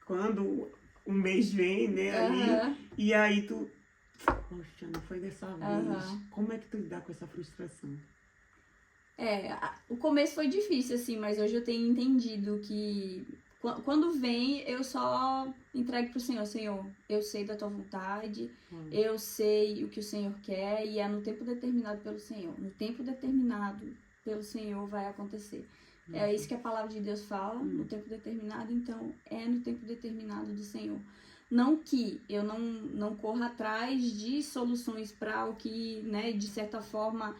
quando um mês vem, né? Ali, Aham. e aí tu... Poxa, não foi dessa vez. Aham. Como é que tu lidar com essa frustração? O começo foi difícil, assim, mas hoje eu tenho entendido que quando vem, eu só entrego pro Senhor. Senhor, eu sei da tua vontade, eu sei o que o Senhor quer e é no tempo determinado pelo Senhor. No tempo determinado pelo Senhor vai acontecer. É isso que a palavra de Deus fala, no tempo determinado, então é no tempo determinado do Senhor. Não que eu não corra atrás de soluções para o que, né, de certa forma,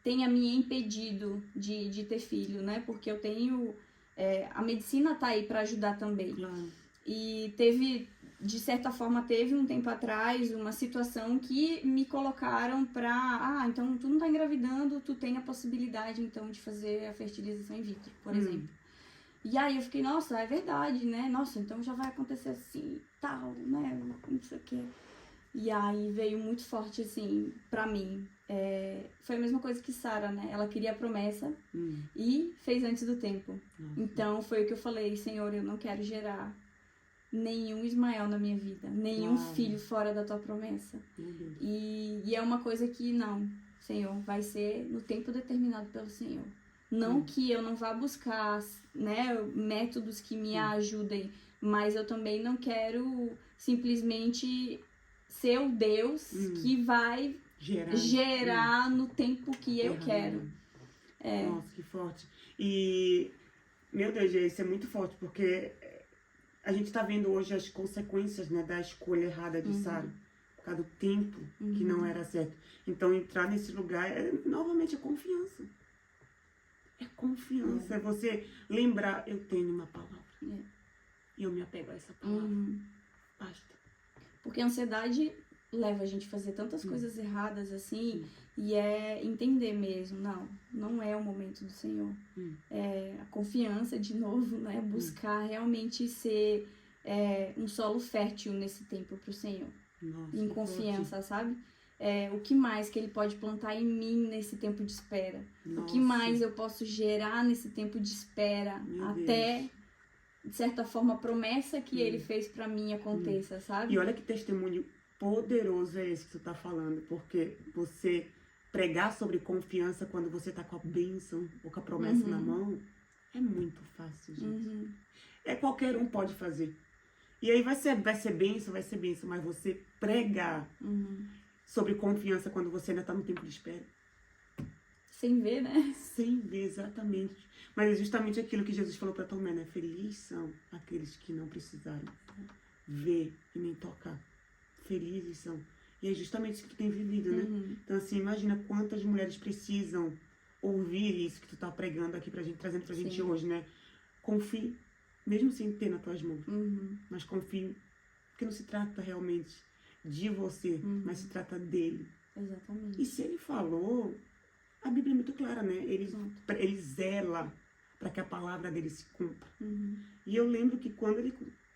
tenha me impedido de ter filho, né? Porque eu tenho... a medicina tá aí para ajudar também. Claro. E de certa forma, teve um tempo atrás uma situação que me colocaram pra... então tu não tá engravidando, tu tem a possibilidade, então, de fazer a fertilização in vitro, por exemplo. E aí eu fiquei, nossa, é verdade, né? Nossa, então já vai acontecer assim, tal, né? Não sei o quê. E aí veio muito forte, assim, pra mim. Foi a mesma coisa que Sara, né? Ela queria a promessa e fez antes do tempo. Nossa. Então foi o que eu falei, Senhor, eu não quero gerar nenhum Ismael na minha vida, nenhum filho fora da tua promessa. Meu Deus. E é uma coisa que não, Senhor, vai ser no tempo determinado pelo Senhor. Não que eu não vá buscar, né, métodos que me ajudem, mas eu também não quero simplesmente ser o Deus que vai gerar no tempo que eu quero. Nossa, que forte. E, meu Deus, isso é muito forte, porque a gente tá vendo hoje as consequências, né, da escolha errada de Sara, por causa do tempo que não era certo. Então, entrar nesse lugar novamente, é confiança. É confiança, é você lembrar, eu tenho uma palavra. E eu me apego a essa palavra. Basta. Porque a ansiedade leva a gente a fazer tantas coisas erradas assim, e é entender mesmo, não é o momento do Senhor. É a confiança, de novo, né? Buscar realmente ser um solo fértil nesse tempo pro Senhor. Nossa, em confiança, sabe? O que mais que Ele pode plantar em mim nesse tempo de espera? Nossa. O que mais eu posso gerar nesse tempo de espera? Até, de certa forma, a promessa que Ele fez pra mim aconteça, sabe? E olha que testemunho poderoso é esse que tu tá falando, porque você pregar sobre confiança quando você tá com a bênção ou com a promessa na mão, é muito fácil, gente. Qualquer um pode fazer. E aí vai ser bênção, mas você pregar sobre confiança quando você ainda tá no tempo de espera. Sem ver, né? Sem ver, exatamente. Mas é justamente aquilo que Jesus falou pra Tomé, né? Felizes são aqueles que não precisaram ver e nem tocar. Felizes são. E é justamente isso que tu tem vivido, né? Então, assim, imagina quantas mulheres precisam ouvir isso que tu tá pregando aqui pra gente, trazendo pra gente hoje, né? Confie, mesmo sem ter nas tuas mãos. Mas confie, porque não se trata realmente de você, mas se trata dele. Exatamente. E se ele falou, a Bíblia é muito clara, né? Ele zela para que a palavra dele se cumpra. E eu lembro que quando ele,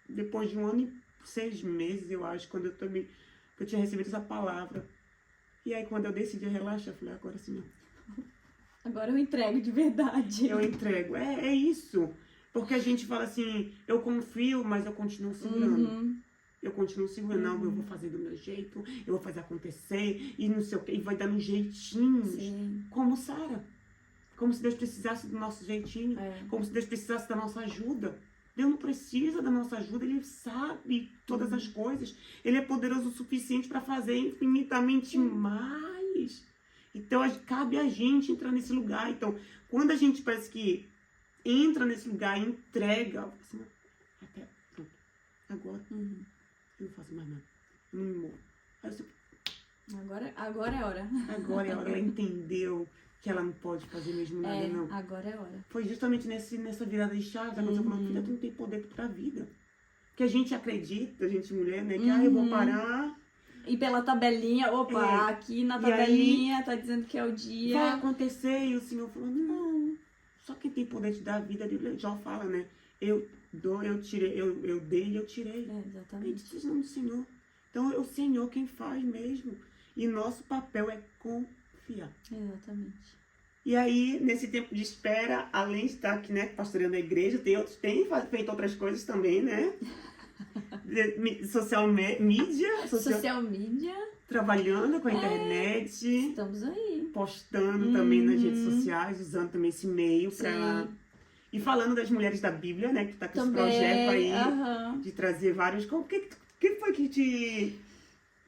depois de 1 ano e 6 meses, eu acho, quando eu tinha recebido essa palavra, e aí quando eu decidi relaxar, eu falei, agora sim, agora eu entrego de verdade. Eu entrego. É isso. Porque a gente fala assim, eu confio, mas eu continuo segurando. Eu continuo segurando, não, eu vou fazer do meu jeito, eu vou fazer acontecer, e não sei o que, e vai dando jeitinhos. Como Sara. Como se Deus precisasse do nosso jeitinho. Como se Deus precisasse da nossa ajuda. Deus não precisa da nossa ajuda, Ele sabe todas as coisas. Ele é poderoso o suficiente para fazer infinitamente mais. Então, cabe a gente entrar nesse lugar. Então, quando a gente parece que entra nesse lugar e entrega, assim, até, pronto, agora eu não faço mais nada, eu não me movo. Aí Agora é a hora. Agora é a hora, ela entendeu que ela não pode fazer mesmo nada, não. Agora é hora. Foi justamente nessa virada de chave, ela falou, filha, tu não tem poder pra vida. Porque a gente acredita, a gente mulher, né, que eu vou parar. E pela tabelinha, aqui na tabelinha tá dizendo que é o dia. Vai acontecer, e o Senhor falou, não, só quem tem poder de dar a vida, já fala, né? Eu tirei, eu dei e eu tirei. Exatamente. Decisão do Senhor. Então é o Senhor quem faz mesmo. E nosso papel é confiar. Exatamente. E aí, nesse tempo de espera, além de estar aqui, né, pastoreando a igreja, tem feito outras coisas também, né? Social media. Trabalhando com a internet. Estamos aí. Postando também nas redes sociais, usando também esse meio para... E falando das mulheres da Bíblia, né? Que tá com esse projeto aí de trazer vários... O que foi que te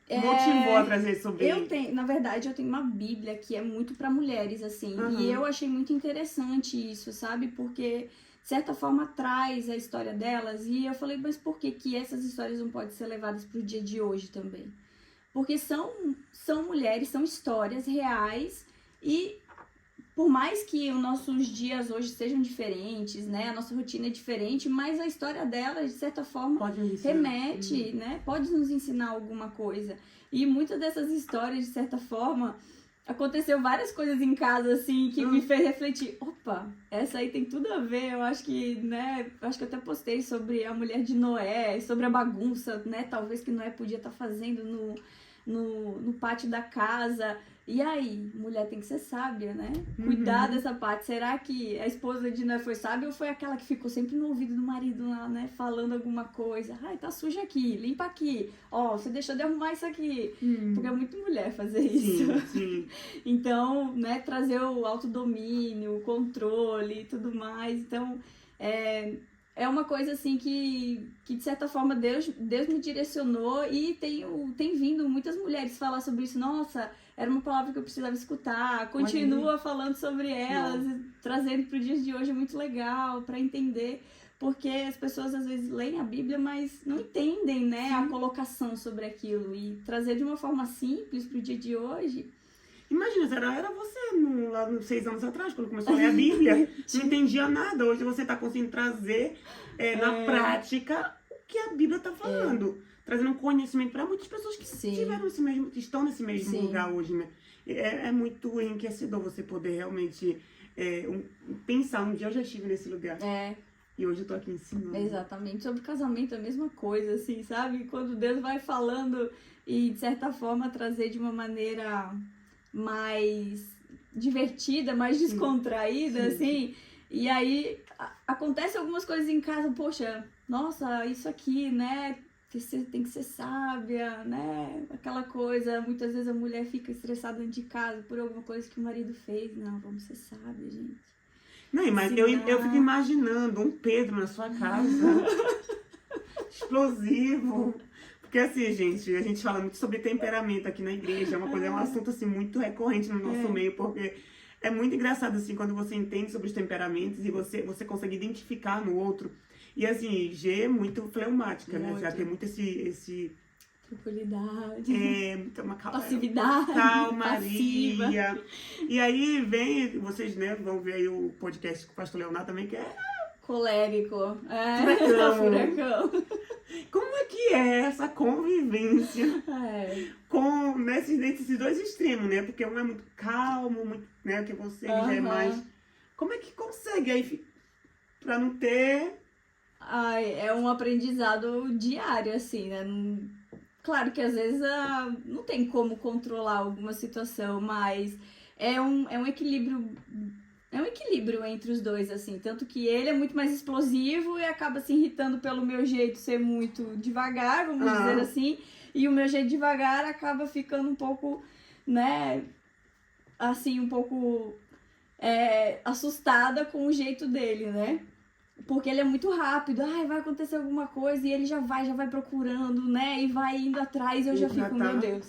motivou a trazer sobre isso? Na verdade, eu tenho uma Bíblia que é muito para mulheres, assim. E eu achei muito interessante isso, sabe? Porque, de certa forma, traz a história delas. E eu falei, mas por que essas histórias não podem ser levadas pro dia de hoje também? Porque são mulheres, são histórias reais e por mais que os nossos dias hoje sejam diferentes, né? A nossa rotina é diferente, mas a história delas, de certa forma, remete, né? Pode nos ensinar alguma coisa. E muitas dessas histórias, de certa forma, aconteceu várias coisas em casa, assim, que me fez refletir. Opa, essa aí tem tudo a ver. Eu acho que, né? Acho que eu até postei sobre a mulher de Noé, sobre a bagunça, né? Talvez que Noé podia estar fazendo no pátio da casa. E aí, mulher tem que ser sábia, né? Cuidar dessa parte. Será que a esposa de Noé foi sábia ou foi aquela que ficou sempre no ouvido do marido lá, né? Falando alguma coisa. Ai, tá suja aqui, limpa aqui. Ó, você deixou de arrumar isso aqui. Porque é muito mulher fazer isso. Sim. Então, né, trazer o autodomínio, o controle e tudo mais. Então, é uma coisa assim que de certa forma Deus me direcionou e tem vindo muitas mulheres falar sobre isso. Nossa, era uma palavra que eu precisava escutar. Continua falando sobre elas, trazendo para os dias de hoje é muito legal para entender, porque as pessoas às vezes leem a Bíblia, mas não entendem, né, a colocação sobre aquilo, e trazer de uma forma simples para o dia de hoje. Imagina, era você lá nos 6 anos atrás, quando começou a ler a Bíblia, não entendia nada. Hoje você está conseguindo trazer na prática o que a Bíblia está falando. Trazendo um conhecimento para muitas pessoas que que estão nesse mesmo lugar hoje, né? É muito enriquecedor você poder realmente pensar, um dia eu já estive nesse lugar. E hoje eu tô aqui ensinando. Exatamente. Sobre casamento é a mesma coisa, assim, sabe? Quando Deus vai falando e, de certa forma, trazer de uma maneira mais divertida, mais descontraída, assim. E aí, acontece algumas coisas em casa, poxa, nossa, isso aqui, né? Tem que ser sábia, né? Aquela coisa, muitas vezes a mulher fica estressada dentro de casa por alguma coisa que o marido fez. Não, vamos ser sábios, gente. Não, mas eu fico imaginando um Pedro na sua casa, explosivo. Porque assim, gente, a gente fala muito sobre temperamento aqui na igreja, é um assunto assim muito recorrente no nosso meio, porque é muito engraçado assim quando você entende sobre os temperamentos e você consegue identificar no outro. E assim, G é muito fleumática, né? Já tem muito esse tranquilidade, uma passividade, calmaria. E aí vem, vocês, né, vão ver aí o podcast com o pastor Leonardo também, que é colérico, furacão. Como é que é essa convivência com nesses dois extremos, né? Porque um é muito calmo, muito, né? Que você já é mais... Como é que consegue aí pra não ter... É um aprendizado diário, assim, né? Claro que às vezes não tem como controlar alguma situação, mas é um equilíbrio. É um equilíbrio entre os dois, assim. Tanto que ele é muito mais explosivo e acaba se irritando pelo meu jeito ser muito devagar, vamos dizer assim. E o meu jeito devagar acaba ficando um pouco, né? Assim, um pouco assustada com o jeito dele, né? Porque ele é muito rápido, vai acontecer alguma coisa e ele já vai procurando, né? E vai indo atrás e eu já fico, meu Deus,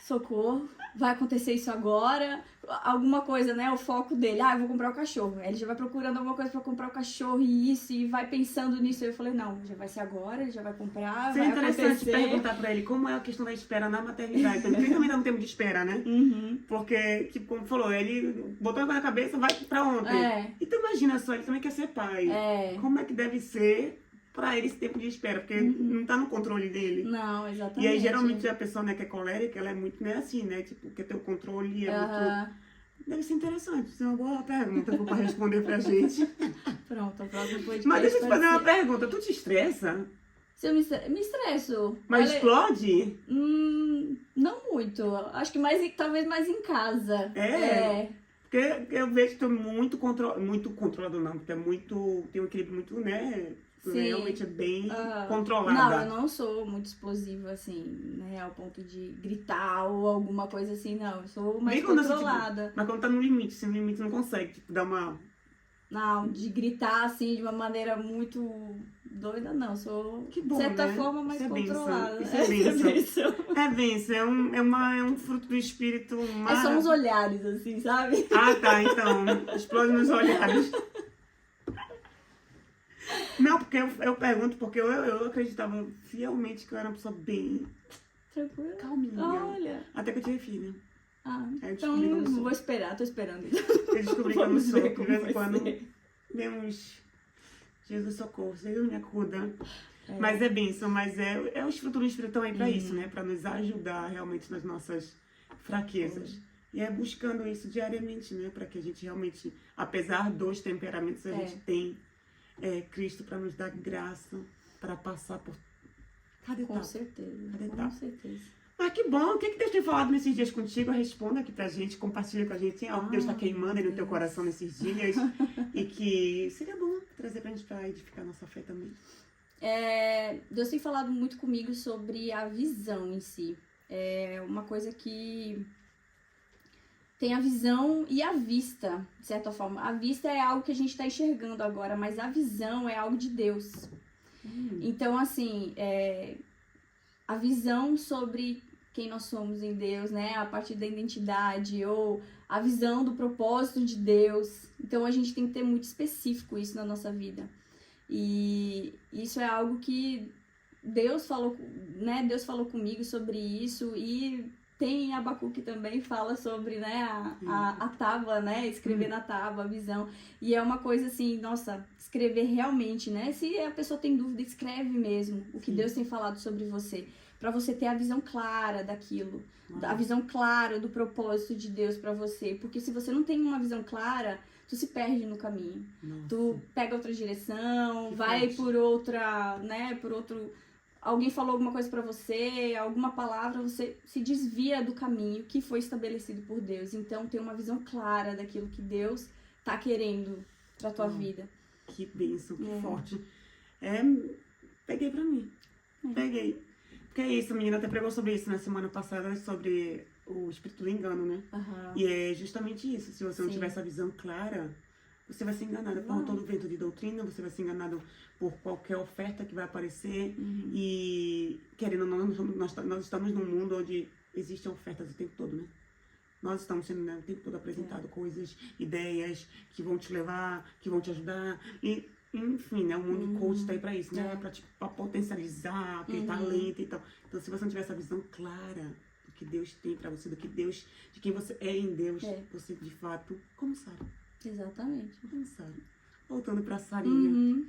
socorro, vai acontecer isso agora, alguma coisa, né? O foco dele, eu vou comprar o cachorro. Aí ele já vai procurando alguma coisa pra comprar o cachorro e isso, e vai pensando nisso. Eu falei, não, já vai ser agora, ele já vai comprar, Seria vai interessante acontecer. perguntar pra ele como é a questão da espera na maternidade. Porque também dá um tempo de espera, né? Uhum. Porque, tipo, como falou, ele botou a coisa na cabeça, vai pra ontem. Então imagina só, ele também quer ser pai. Como é que deve ser pra ele esse tempo de espera? Porque não tá no controle dele. Não, exatamente. E aí, geralmente, a pessoa, né, que é colérica, ela é muito, né, assim, né? Tipo, quer ter o controle, é muito... Deve ser interessante. Isso é uma boa pergunta pra responder pra gente. Pronto, o próximo podcast. Mas deixa eu te fazer uma pergunta. Tu te estressa? Se eu me estresso. Mas explode? Não muito. Acho que talvez mais em casa. Porque eu vejo que tu é muito controlado, não. Porque tem um equilíbrio muito, né? Sim. Realmente é bem controlada. Não, eu não sou muito explosiva, assim, né? Ao ponto de gritar ou alguma coisa assim, não. Eu sou mais controlada. Tipo, mas quando tá no limite, se no limite não consegue, tipo, dar uma... Não, de gritar, assim, de uma maneira muito doida, não. Sou, que bom, de certa né? forma, mais controlada. Isso é bênção. É bênção. É um fruto do espírito maravilhoso. São os olhares, assim, sabe? Ah, tá. Então, explode nos olhares. Não, porque eu pergunto, porque eu acreditava fielmente que eu era uma pessoa bem... tranquila. Calminha. Olha. Até que eu tive filho. Então vou esperar, tô esperando. Eu descobri que eu não sou. De vez em quando, vemos... Jesus, socorro, Senhor, me acuda. Mas é bênção, mas é os frutos do Espírito aí pra isso, né? Pra nos ajudar realmente nas nossas fraquezas. E é buscando isso diariamente, né? Pra que a gente realmente, apesar dos temperamentos, a gente tem Cristo pra nos dar graça, pra passar por cada etapa. Com certeza, cada etapa. Com certeza. Mas que bom, o que Deus tem falado nesses dias contigo? Responda aqui pra gente, compartilha com a gente. Tem algo que Deus está queimando aí no teu coração nesses dias. E que seria bom trazer pra gente pra edificar a nossa fé também. Deus tem falado muito comigo sobre a visão em si. É uma coisa que tem a visão e a vista, de certa forma. A vista é algo que a gente está enxergando agora, mas a visão é algo de Deus. Então, assim, a visão sobre quem nós somos em Deus, né? A partir da identidade ou a visão do propósito de Deus. Então, a gente tem que ter muito específico isso na nossa vida. E isso é algo que Deus falou, né? Deus falou comigo sobre isso e tem Abacuque também fala sobre, né? A tábua, né? Escrever na tábua, a visão. E é uma coisa assim, nossa, escrever realmente, né? Se a pessoa tem dúvida, escreve mesmo o que Deus tem falado sobre você. Pra você ter a visão clara daquilo. A visão clara do propósito de Deus pra você. Porque se você não tem uma visão clara, tu se perde no caminho. Nossa. Tu pega outra direção, vai forte. por outra, né? Por outro... Alguém falou alguma coisa pra você, alguma palavra, você se desvia do caminho que foi estabelecido por Deus. Então, ter uma visão clara daquilo que Deus tá querendo pra tua vida. Que bênção, que forte. Peguei pra mim. Peguei. Porque é isso, a menina até pregou sobre isso na semana passada, sobre o espírito do engano, né? E é justamente isso. Se você não tiver essa visão clara, você vai ser enganado por todo vento de doutrina, você vai ser enganado por qualquer oferta que vai aparecer. E, querendo ou não, nós estamos num mundo onde existem ofertas o tempo todo, né? Nós estamos sendo, né, o tempo todo apresentado coisas, ideias que vão te levar, que vão te ajudar. E, enfim, né? O mundo coach tá aí pra isso, né? Pra potencializar aquele talento e tal. Então, se você não tiver essa visão clara do que Deus tem pra você, de quem você é em Deus, você, de fato, como Sara. Exatamente. Como Sara. Voltando pra Sarinha.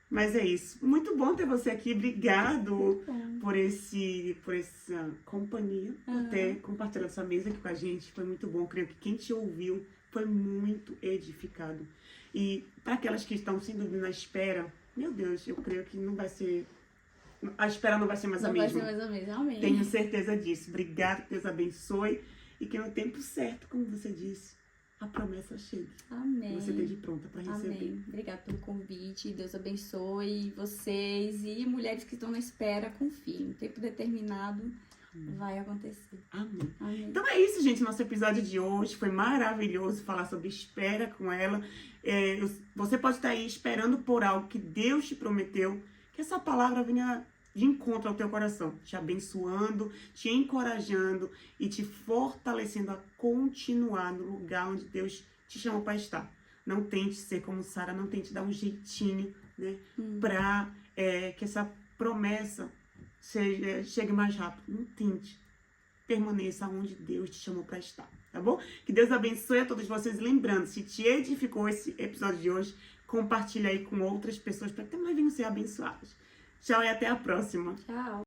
Mas é isso. Muito bom ter você aqui. Obrigado por essa companhia, por ter compartilhado essa mesa aqui com a gente. Foi muito bom. Creio que quem te ouviu foi muito edificado. E para aquelas que estão sem dúvida na espera, meu Deus, eu creio que não vai ser... A espera não vai ser mais a mesma. Não vai ser mais a mesma, amém. Tenho certeza disso. Obrigada, que Deus abençoe. E que no tempo certo, como você disse, a promessa chegue. Amém. Você esteja pronta para receber. Amém. Obrigada pelo convite. Deus abençoe vocês e mulheres que estão na espera, confiem. No tempo determinado vai acontecer. Amém. Amém. Então é isso, gente. Nosso episódio de hoje foi maravilhoso falar sobre espera com ela. Você pode estar aí esperando por algo que Deus te prometeu. Que essa palavra venha de encontro ao teu coração, te abençoando, te encorajando e te fortalecendo a continuar no lugar onde Deus te chamou para estar. Não tente ser como Sara, não tente dar um jeitinho, né, para que essa promessa chegue mais rápido. Não tente. Permaneça onde Deus te chamou para estar, tá bom? Que Deus abençoe a todos vocês. Lembrando, se te edificou esse episódio de hoje, compartilha aí com outras pessoas para que também venham ser abençoadas. Tchau e até a próxima. Tchau.